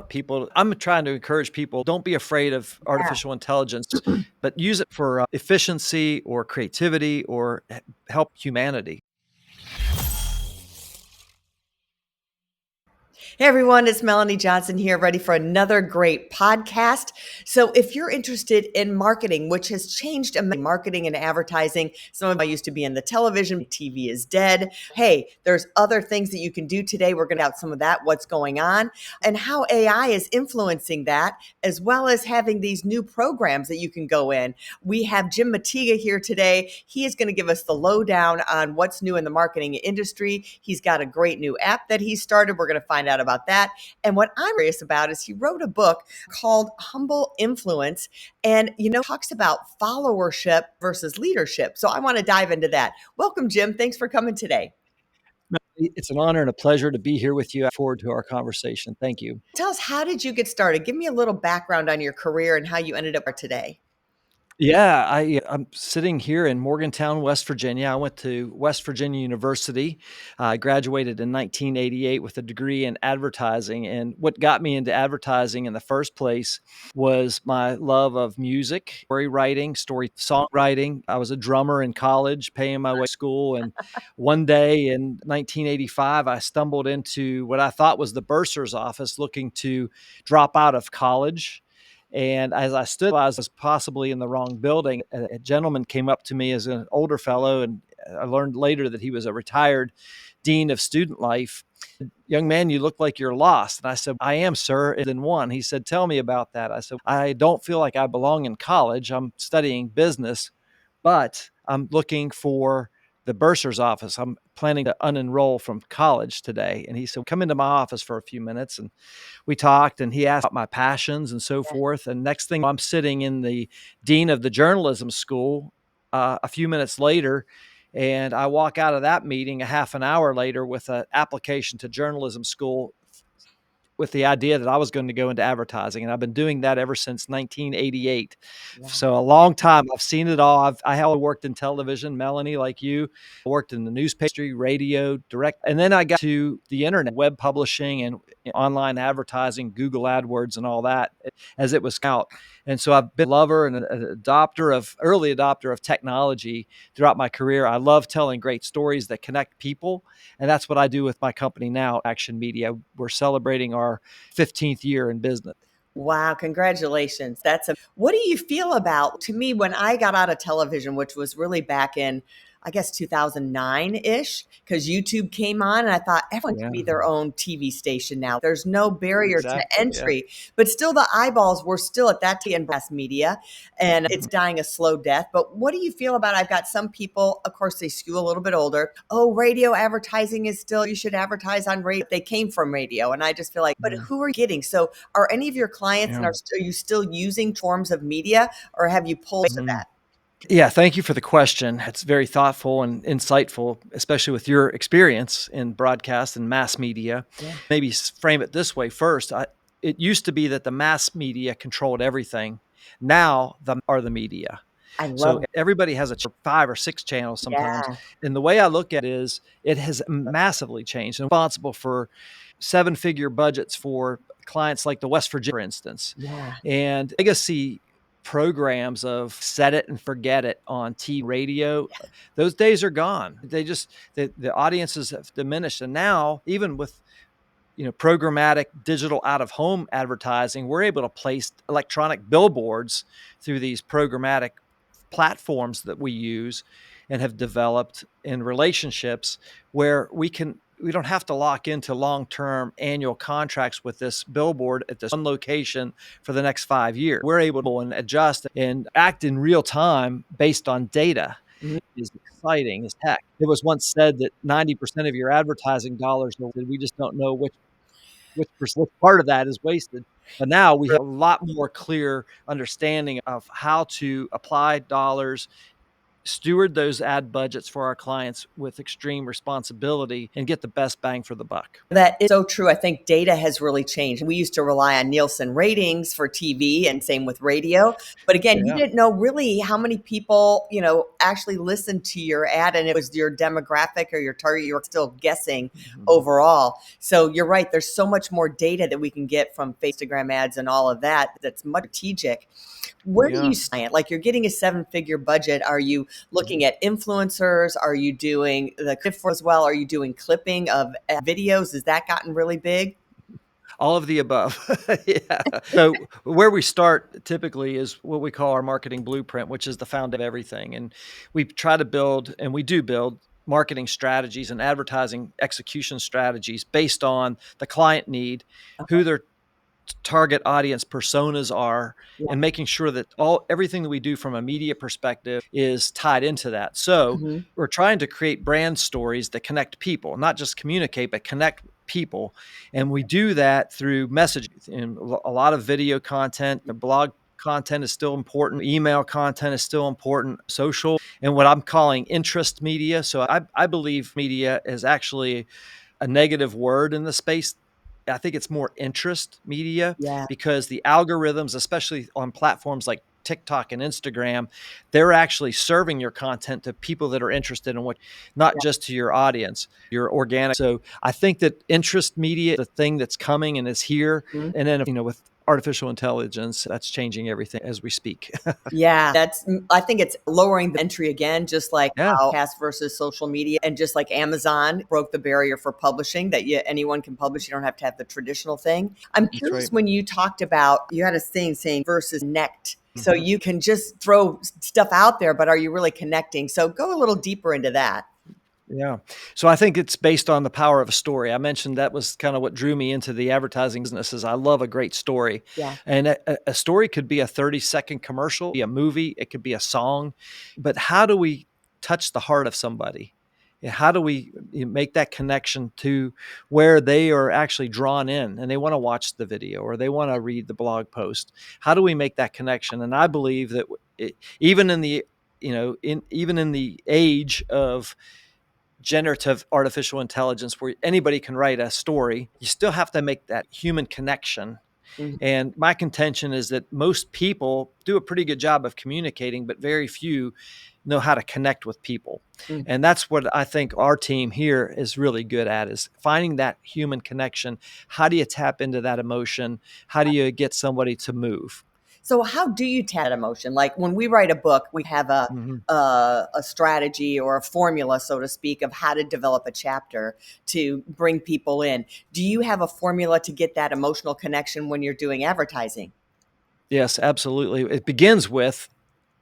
People, I'm trying to encourage people, don't be afraid of Yeah. artificial intelligence, but use it for efficiency or creativity or help humanity. Hey everyone, it's Melanie Johnson here, ready for another great podcast. So, if you're interested in marketing, which has changed marketing and advertising, some of I used to be in the television, TV is dead. Hey, there's other things that you can do today. We're going to out some of that, what's going on, and how AI is influencing that, as well as having these new programs that you can go in. We have Jim Matuga here today. He is going to give us the lowdown on what's new in the marketing industry. He's got a great new app that he started. We're going to find out about that. And what I'm curious about is he wrote a book called Humble Influence and, talks about followership versus leadership. So I want to dive into that. Welcome, Jim. Thanks for coming today. It's an honor and a pleasure to be here with you. I look forward to our conversation. Thank you. Tell us, how did you get started? Give me a little background on your career and how you ended up today. Yeah, I'm sitting here in Morgantown, West Virginia. I went to West Virginia University. I graduated in 1988 with a degree in advertising. And what got me into advertising in the first place was my love of music, story writing, story songwriting. I was a drummer in college, paying my way to school. And one day in 1985, I stumbled into what I thought was the bursar's office looking to drop out of college. And as I stood, I was possibly in the wrong building. A gentleman came up to me as an older fellow, and I learned later that he was a retired dean of student life. Young man, you look like you're lost. And I said, I am, sir. And then one, he said, tell me about that. I said, I don't feel like I belong in college. I'm studying business, but I'm looking for the bursar's office. I'm planning to unenroll from college today. And he said, come into my office for a few minutes. And we talked, and he asked about my passions and so forth. And next thing, I'm sitting in the dean of the journalism school a few minutes later. And I walk out of that meeting a half an hour later with an application to journalism school with the idea that I was going to go into advertising. And I've been doing that ever since 1988. Wow. So a long time. I've seen it all. I have worked in television, Melanie, like you. I worked in the newspaper, radio, direct. And then I got to the internet, web publishing and online advertising, Google AdWords and all that as it was out. And so I've been a lover and an early adopter of technology throughout my career. I love telling great stories that connect people. And that's what I do with my company now, Action Media. We're celebrating our 15th year in business. Wow, congratulations. What do you feel about, to me, when I got out of television, which was really back in, I guess, 2009-ish, because YouTube came on and I thought everyone can be their own TV station now. There's no barrier to entry, but still the eyeballs were still at that time in mass media, and it's dying a slow death. But what do you feel about, I've got some people, of course, they skew a little bit older. Oh, radio advertising is still, you should advertise on radio. They came from radio. And I just feel like, but who are you getting? So are any of your clients, and are you still using forms of media, or have you pulled to that? Yeah, thank you for the question. It's very thoughtful and insightful, especially with your experience in broadcast and mass media. Yeah. Maybe frame it this way first. It used to be that the mass media controlled everything. Now are the media. So everybody has 5 or 6 channels sometimes. Yeah. And the way I look at it is it has massively changed and responsible for 7-figure budgets for clients like the West Virginia, for instance. Yeah. And legacy programs of set it and forget it on TV, radio, those days are gone. The audiences have diminished. And now, even with programmatic digital out of home advertising, we're able to place electronic billboards through these programmatic platforms that we use and have developed in relationships where we don't have to lock into long-term annual contracts with this billboard at this one location for the next 5 years. We're able to adjust and act in real time based on data. Is exciting as heck. It was once said that 90% of your advertising dollars, we just don't know which part of that is wasted. But now we have a lot more clear understanding of how to apply dollars steward those ad budgets for our clients with extreme responsibility and get the best bang for the buck. That is so true. I think data has really changed. We used to rely on Nielsen ratings for TV and same with radio. But again, you Yeah. didn't know really how many people, actually listened to your ad and it was your demographic or your target. You were still guessing Mhm. overall. So you're right. There's so much more data that we can get from Instagram ads and all of that that's much strategic. Where do Yeah. you stand? Like you're getting a seven-figure budget. Are you Mhm. looking at influencers? Are you doing the clip as well? Are you doing clipping of videos? Has that gotten really big? All of the above. Yeah. So where we start typically is what we call our marketing blueprint, which is the foundation of everything. And we try to build, and we do build marketing strategies and advertising execution strategies based on the client need, Okay. who their target audience personas are, Yeah. and making sure that everything that we do from a media perspective is tied into that. So Mhm. we're trying to create brand stories that connect people, not just communicate, but connect people. And we do that through messaging and a lot of video content. The blog content is still important. Email content is still important. Social and what I'm calling interest media. So I believe media is actually a negative word in the space. I think it's more interest media Yeah. because the algorithms, especially on platforms like TikTok and Instagram, they're actually serving your content to people that are interested in what, not Yeah. just to your audience, your organic. So I think that interest media, the thing that's coming and is here. Mhm. And then, with artificial intelligence, that's changing everything as we speak. Yeah, I think it's lowering the entry again, just like Yeah, how cast versus social media, and just like Amazon broke the barrier for publishing that anyone can publish. You don't have to have the traditional thing. I'm that's curious right. when you talked about you had a thing saying versus connect. So Mhm. you can just throw stuff out there, but are you really connecting? So go a little deeper into that. Yeah. So I think it's based on the power of a story. I mentioned that was kind of what drew me into the advertising business is I love a great story. Yeah. And a story could be a 30-second commercial, be a movie, it could be a song, but how do we touch the heart of somebody? Yeah, how do we make that connection to where they are actually drawn in and they want to watch the video or they want to read the blog post? How do we make that connection? And I believe that even in the even in the age of generative artificial intelligence where anybody can write a story, you still have to make that human connection. Mhm. And my contention is that most people do a pretty good job of communicating, but very few know how to connect with people. Mhm. And that's what I think our team here is really good at is finding that human connection. How do you tap into that emotion? How do you get somebody to move? So how do you tap that emotion? Like when we write a book, we have Mhm. a strategy or a formula, so to speak, of how to develop a chapter to bring people in. Do you have a formula to get that emotional connection when you're doing advertising? Yes, absolutely. It begins with,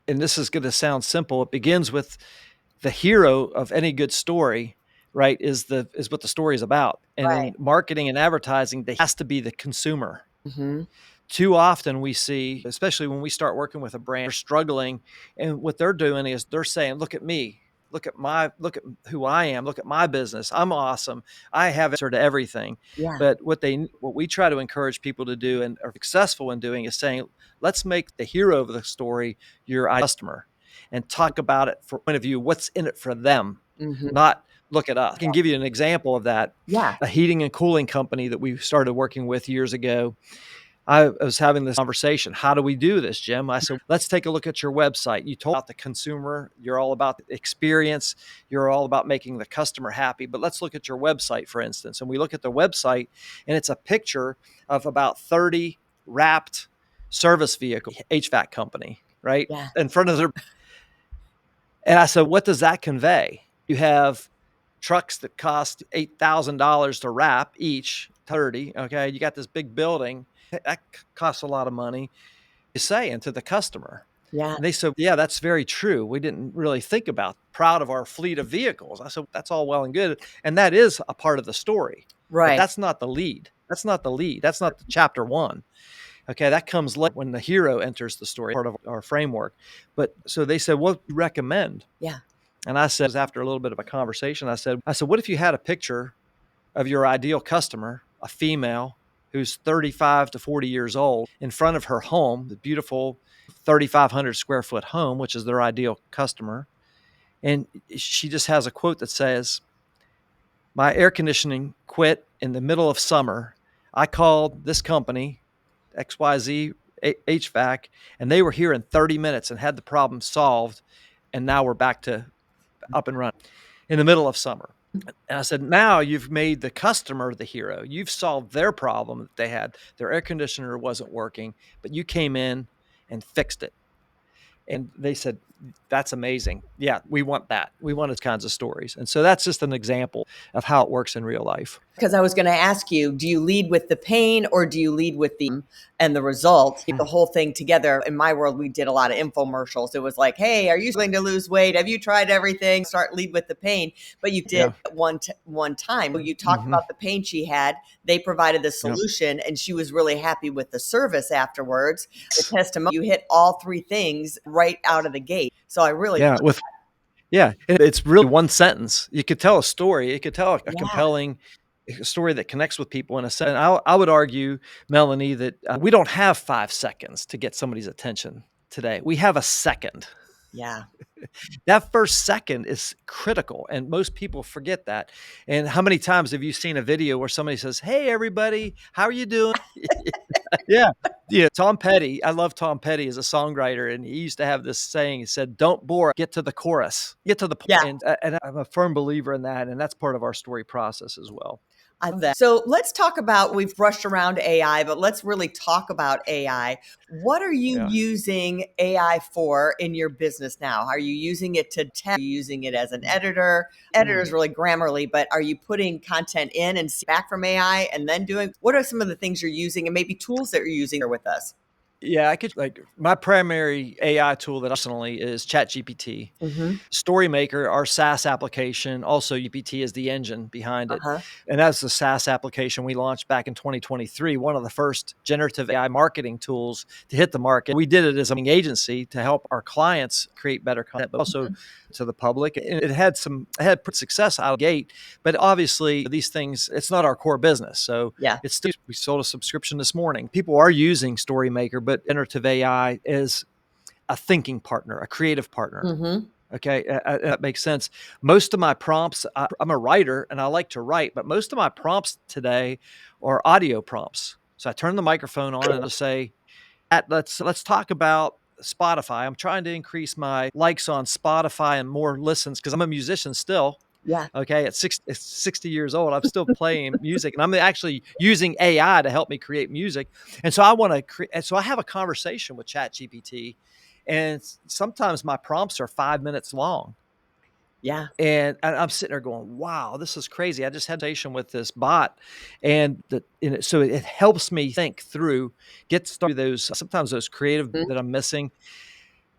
and this is going to sound simple, it begins with the hero of any good story, right, is what the story is about. And Right. in marketing and advertising, they has to be the consumer. Hmm. Too often we see, especially when we start working with a brand, they're struggling, and what they're doing is they're saying, "Look at me. Look at who I am. Look at my business. I'm awesome. I have answer to everything." Yeah. But what we try to encourage people to do and are successful in doing is saying, "Let's make the hero of the story your customer and talk about it from point of view, what's in it for them, Hmm. not look at us." I can give you an example of that. Yeah. A heating and cooling company that we started working with years ago, I was having this conversation. How do we do this, Jim? I said, let's take a look at your website. You told about the consumer. You're all about the experience. You're all about making the customer happy. But let's look at your website, for instance. And we look at the website, and it's a picture of about 30 wrapped service vehicle HVAC company, right? Yeah. In front of their. And I said, what does that convey? You have trucks that cost $8,000 to wrap each, 30. Okay. You got this big building that costs a lot of money. You saying to the customer. Yeah. And they said, yeah, that's very true. We didn't really think about proud of our fleet of vehicles. I said, that's all well and good. And that is a part of the story, but Right. that's not the lead. That's not the lead. That's not the chapter one. Okay. That comes later when the hero enters the story, part of our framework. But so they said, what do you recommend? Yeah. And I said, after a little bit of a conversation, I said, what if you had a picture of your ideal customer, a female who's 35 to 40 years old, in front of her home, the beautiful 3,500 square foot home, which is their ideal customer. And she just has a quote that says, "My air conditioning quit in the middle of summer. I called this company, XYZ HVAC, and they were here in 30 minutes and had the problem solved. And now we're back to up and running in the middle of summer." And I said, "Now you've made the customer the hero. You've solved their problem that they had. Their air conditioner wasn't working, but you came in and fixed it." And they said, "That's amazing. Yeah, we want that. We want those kinds of stories." And so that's just an example of how it works in real life. Because I was going to ask you, do you lead with the pain or do you lead with the and the result, the whole thing together? In my world, we did a lot of infomercials. It was like, hey, are you going to lose weight? Have you tried everything? Start lead with the pain. But you did Yeah. one time. You talked Hmm. about the pain she had. They provided the Yep. solution and she was really happy with the service afterwards. The testimony, you hit all three things right out of the gate. So I really, Yeah. Yeah. It's really one sentence. You could tell a story. It could tell a yeah, compelling story that connects with people in a sense. I would argue, Melanie, that we don't have 5 seconds to get somebody's attention today. We have a second. yeah. That first second is critical, and most people forget that. And how many times have you seen a video where somebody says, "Hey, everybody, how are you doing?" Yeah. Yeah. Tom Petty, I love Tom Petty as a songwriter, and he used to have this saying. He said, "Don't bore, get to the chorus, get to the point." Yeah. And I'm a firm believer in that, and that's part of our story process as well. I love that. So let's talk about, we've brushed around AI, but let's really talk about AI. What are you Yeah. using AI for in your business now? Are you using it to test? Are you using it as an editor? Editor Mm. is really Grammarly, but are you putting content in and back from AI and then doing, what are some of the things you're using and maybe tools that you're using here with us? Yeah, I could like my primary AI tool that I personally is ChatGPT. Mm-hmm. Storymaker, our SaaS application, also UPT is the engine behind it. Uh-huh. And that's the SaaS application we launched back in 2023, one of the first generative AI marketing tools to hit the market. We did it as an agency to help our clients create better content, but also Mm-hmm. to the public. And it had pretty success out of the gate, but obviously these things, it's not our core business. So Yeah. it's still, we sold a subscription this morning. People are using Storymaker, but generative AI is a thinking partner, a creative partner. Mm-hmm. Okay, that makes sense. Most of my prompts, I'm a writer and I like to write, but most of my prompts today are audio prompts. So I turn the microphone on and I say, let's talk about Spotify. I'm trying to increase my likes on Spotify and more listens because I'm a musician still. Yeah. Okay, at 60 years old, I'm still playing music, and I'm actually using AI to help me create music. And so I want to create. And so I have a conversation with ChatGPT, and sometimes my prompts are 5 minutes long. Yeah. And I'm sitting there going, "Wow, this is crazy." I just had a conversation with this bot, so it helps me think through, get through those sometimes those creative Mhm. that I'm missing.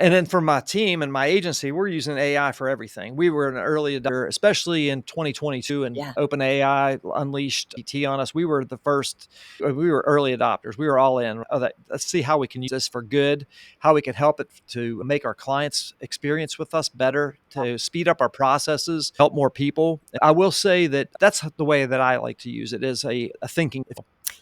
And then for my team and my agency, we're using AI for everything. We were an early adopter, especially in 2022, and Yeah. OpenAI unleashed PT on us. We were the first, we were early adopters. We were all in. Oh, let's see how we can use this for good, how we can help it to make our clients' experience with us better, to speed up our processes, help more people. I will say that that's the way that I like to use it, is a thinking.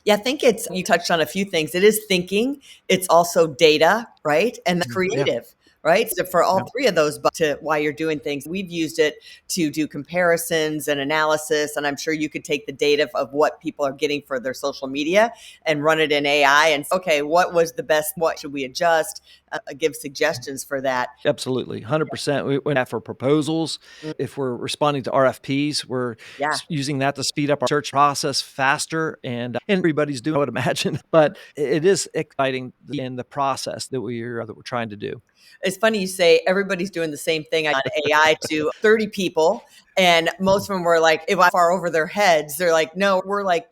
Yeah, I think it's, you touched on a few things. It is thinking, it's also data, right? And the Yeah. creative, right? So for all Yeah. three of those, but to why you're doing things, we've used it to do comparisons and analysis. And I'm sure you could take the data of what people are getting for their social media and run it in AI and say, okay, what was the best? What should we adjust? Give suggestions for that. Absolutely, 100%. We went out for proposals. Mm, If we're responding to RFPs, we're yeah. using that to speed up our search process faster, and everybody's doing, I would imagine, but it is exciting in the process that we're trying to do. It's funny you say everybody's doing the same thing on AI to 30 people. And most of them were like, if I far over their heads, they're like, no, we're like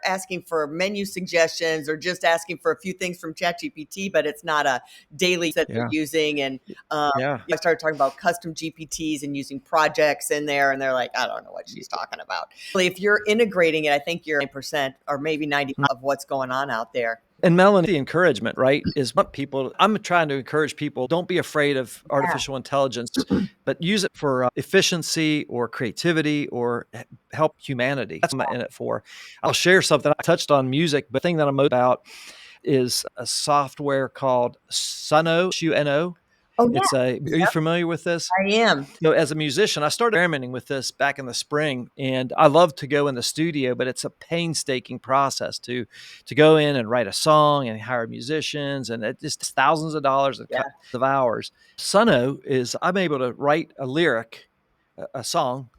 asking for menu suggestions or just asking for a few things from ChatGPT, but it's not a daily that they're Yeah. using. And Yeah. I started talking about custom GPTs and using projects in there. And they're like, I don't know what she's talking about. If you're integrating it, I think you're 9% or maybe 90 of what's going on out there. And Melanie, the encouragement, right, is what people, I'm trying to encourage people, don't be afraid of Yeah. artificial intelligence, but use it for efficiency or creativity or help humanity. That's what I'm in it for. I'll share something. I touched on music, but the thing that I'm most about is a software called Sunno, Suno. Oh, yeah. Are you Yep, familiar with this? I am. So as a musician, I started experimenting with this back in the spring, and I love to go in the studio, but it's a painstaking process to go in and write a song and hire musicians, and it just thousands of dollars and Yeah, cut of hours. Sunno is I'm able to write a lyric, a song,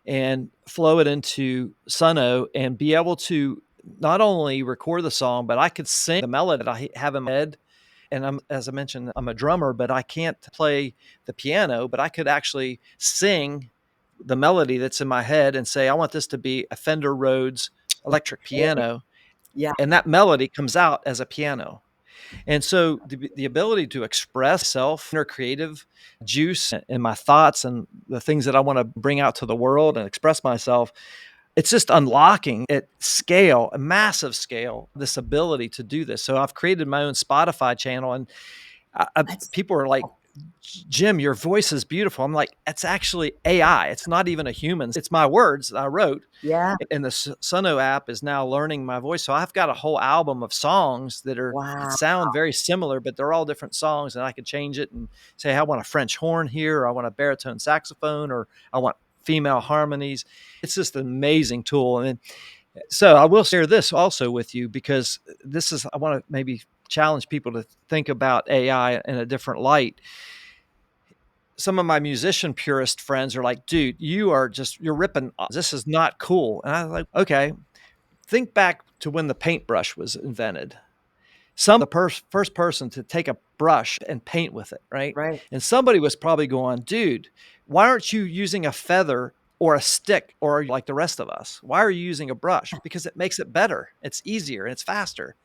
and flow it into Sunno and be able to not only record the song, but I could sing the melody that I have in my head. And as I mentioned, I'm a drummer, but I can't play the piano, but I could actually sing the melody that's in my head and say, I want this to be a Fender Rhodes electric really. piano. Yeah, And that melody comes out as a piano. And so the ability to express self, inner creative juice and my thoughts and the things that I want to bring out to the world and express myself, it's just unlocking at scale, a massive scale, this ability to do this. So I've created my own Spotify channel, and that's people are like, Jim, your voice is beautiful. I'm like, it's actually AI. It's not even a human. It's my words that I wrote. yeah. And the Sunno app is now learning my voice. So I've got a whole album of songs that Wow. sound very similar, but they're all different songs. And I could change it and say, hey, I want a French horn here, or I want a baritone saxophone, or I want female harmonies. It's just an amazing tool. And so I will share this also with you, because I want to maybe challenge people to think about AI in a different light. Some of my musician purist friends are like, dude, you're ripping. This is not cool. And I was like, okay, think back to when the paintbrush was invented. First person to take a brush and paint with it, right? Right. And somebody was probably going, dude, why aren't you using a feather or a stick or like the rest of us? Why are you using a brush? Because it makes it better. It's easier and it's faster.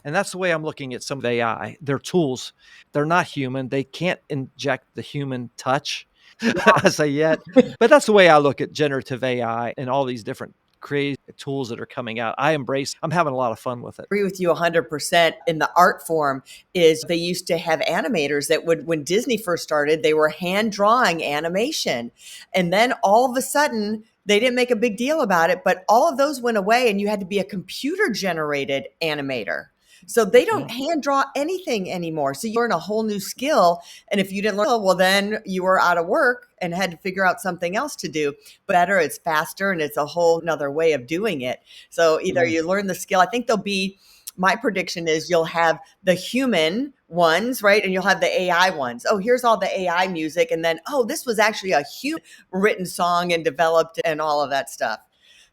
And that's the way I'm looking at some of AI. They're tools. They're not human. They can't inject the human touch, I say yet. But that's the way I look at generative AI and all these different crazy tools that are coming out. I'm having a lot of fun with it. Agree with you 100% in the art form is they used to have animators that would, when Disney first started, they were hand drawing animation. And then all of a sudden, they didn't make a big deal about it, but all of those went away and you had to be a computer generated animator. So they Yeah. don't hand draw anything anymore. So you learn a whole new skill. And if you didn't learn, well, then you were out of work and had to figure out something else to do. But better, it's faster, and it's a whole nother way of doing it. So either Mm. you learn the skill. I think there'll be, my prediction is you'll have the human ones, right? And you'll have the AI ones. Oh, here's all the AI music. And then, oh, this was actually a human written song and developed and all of that stuff.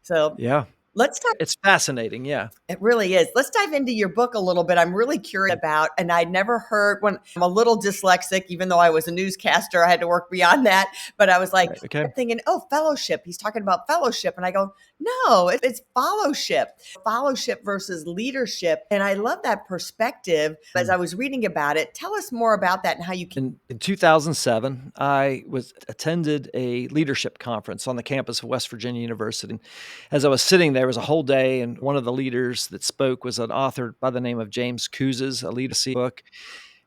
So Yeah. let's talk. It's fascinating. Yeah. It really is. Let's dive into your book a little bit. I'm really curious about, and I'd never heard, when I'm a little dyslexic, even though I was a newscaster, I had to work beyond that. But I was like, Right. Okay. thinking, oh, fellowship. He's talking about fellowship. And I go, no, it's fellowship versus leadership. And I love that perspective. As I was reading about it, tell us more about that and how you can. In 2007, I attended a leadership conference on the campus of West Virginia University. And as I was sitting there, it was a whole day, and one of the leaders that spoke was an author by the name of James Kouzes, a leadership book.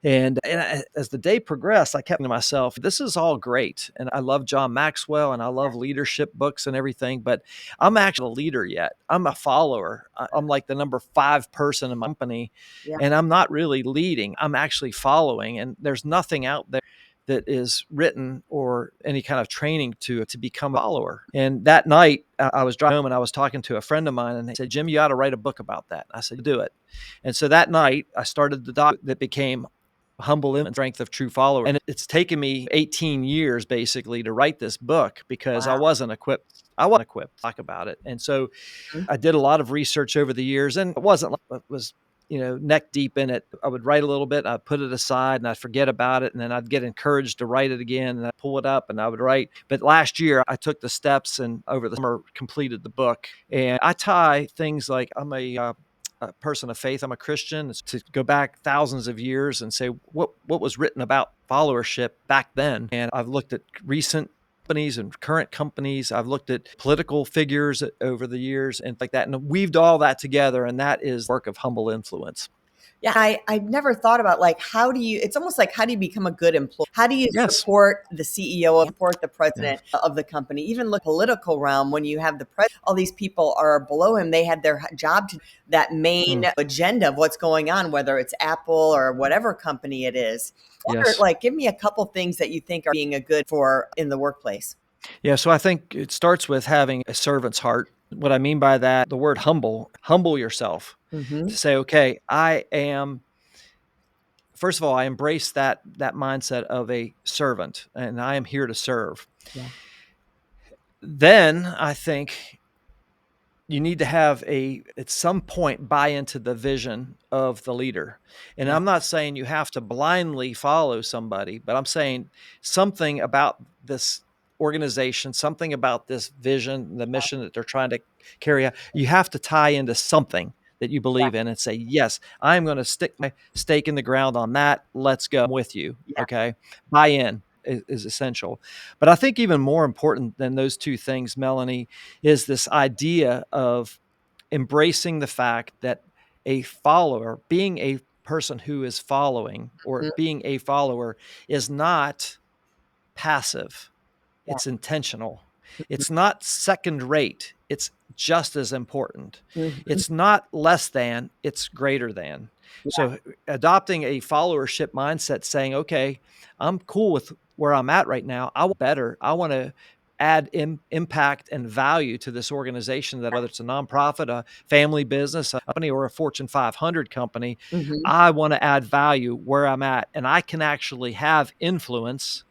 As the day progressed, I kept to myself, this is all great. And I love John Maxwell and I love leadership books and everything, but I'm actually a leader yet. I'm a follower. I'm like the number 5 person in my company, Yeah. and I'm not really leading. I'm actually following. And there's nothing out there that is written or any kind of training to become a follower. And that night I was driving home and I was talking to a friend of mine, and he said, Jim, you ought to write a book about that. I said, do it. And so that night I started the doc that became Humble and Strength of True Followers. And it's taken me 18 years basically to write this book, because Wow. I wasn't equipped. I wasn't equipped to talk about it. And so I did a lot of research over the years, and it wasn't like it was, neck deep in it. I would write a little bit, I'd put it aside and I'd forget about it. And then I'd get encouraged to write it again, and I'd pull it up and I would write. But last year I took the steps and over the summer completed the book. And I tie things like I'm a person of faith. I'm a Christian. It's to go back thousands of years and say what was written about followership back then. And I've looked at recent companies and current companies. I've looked at political figures over the years and like that, and weaved all that together. And that is work of humble influence. Yeah, I've never thought about like it's almost like how do you become a good employee? How do you Yes. support the CEO, support the president of the company? Even look political realm when you have the president, all these people are below him. They had their job to that main Mm, agenda of what's going on, whether it's Apple or whatever company it is. yes. Like, give me a couple things that you think are being a good for in the workplace. Yeah, so I think it starts with having a servant's heart. What I mean by that, the word humble yourself Mm-hmm. to say, okay, I am first of all, I embrace that mindset of a servant and I am here to serve. Yeah. Then I think you need to have at some point buy into the vision of the leader. And Yeah. I'm not saying you have to blindly follow somebody, but I'm saying something about this organization, something about this vision, the mission that they're trying to carry out. You have to tie into something that you believe in and say, yes, I'm going to stick my stake in the ground on that. Let's go. I'm with you. Yeah. Okay. Buy in is essential. But I think even more important than those two things, Melanie, is this idea of embracing the fact that a follower, being a person who is following or Mhm. being a follower, is not passive. Yeah. It's intentional. Mhm. It's not second rate. It's just as important. Mhm. It's not less than, it's greater than. Yeah. So adopting a followership mindset, saying, okay, I'm cool with where I'm at right now. I want better. I want to add impact and value to this organization, that whether it's a nonprofit, a family business, a company, or a Fortune 500 company, Mhm. I want to add value where I'm at. And I can actually have influence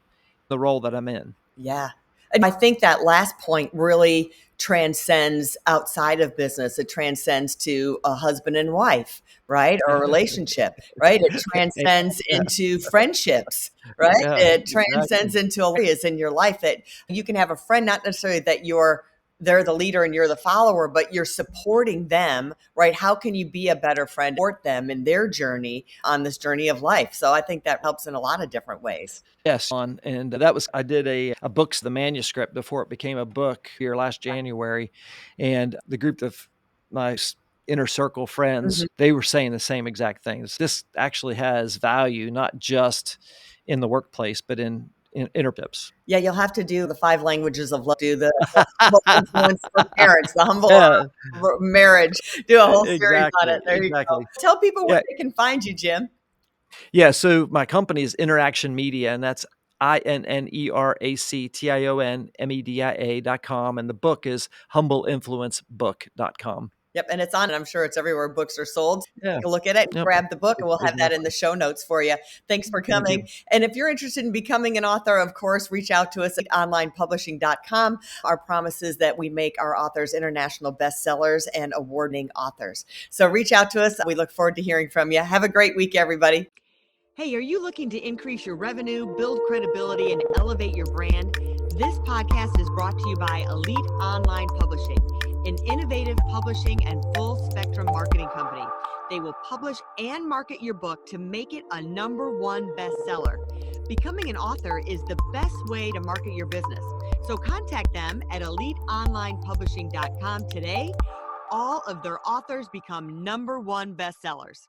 the role that I'm in. Yeah. And I think that last point really transcends outside of business. It transcends to a husband and wife, right? Or a relationship, right? It transcends into friendships, right? Yeah, It transcends exactly. into areas in your life that you can have a friend, not necessarily that they're the leader and you're the follower, but you're supporting them, right? How can you be a better friend, support them in their journey on this journey of life? So I think that helps in a lot of different ways. Yes, and that was I did a book's the manuscript before it became a book here last January, and the group of my inner circle friends, Mhm. they were saying the same exact things. This actually has value, not just in the workplace, but in interpips. Yeah, you'll have to do the 5 languages of love, do the humble influence for parents, the humble Yeah, marriage, do a whole series on it. exactly, There you go. exactly. Tell people where Yeah, they can find you, Jim. yeah, so my company is Interaction Media, and that's INNERACTIONMEDIA.com, and the book is humbleinfluencebook.com. Yep, and it's on and I'm sure it's everywhere books are sold. Yeah. Take a look at it, Yep. grab the book, and we'll have that in the Exactly. show notes for you. Thanks for Thank coming. you. And if you're interested in becoming an author, of course, reach out to us at onlinepublishing.com. Our promise is that we make our authors international bestsellers and award-winning authors. So reach out to us. We look forward to hearing from you. Have a great week, everybody. Hey, are you looking to increase your revenue, build credibility, and elevate your brand? This podcast is brought to you by Elite Online Publishing, an innovative publishing and full spectrum marketing company. They will publish and market your book to make it a #1 bestseller. Becoming an author is the best way to market your business. So contact them at eliteonlinepublishing.com today. All of their authors become #1 bestsellers.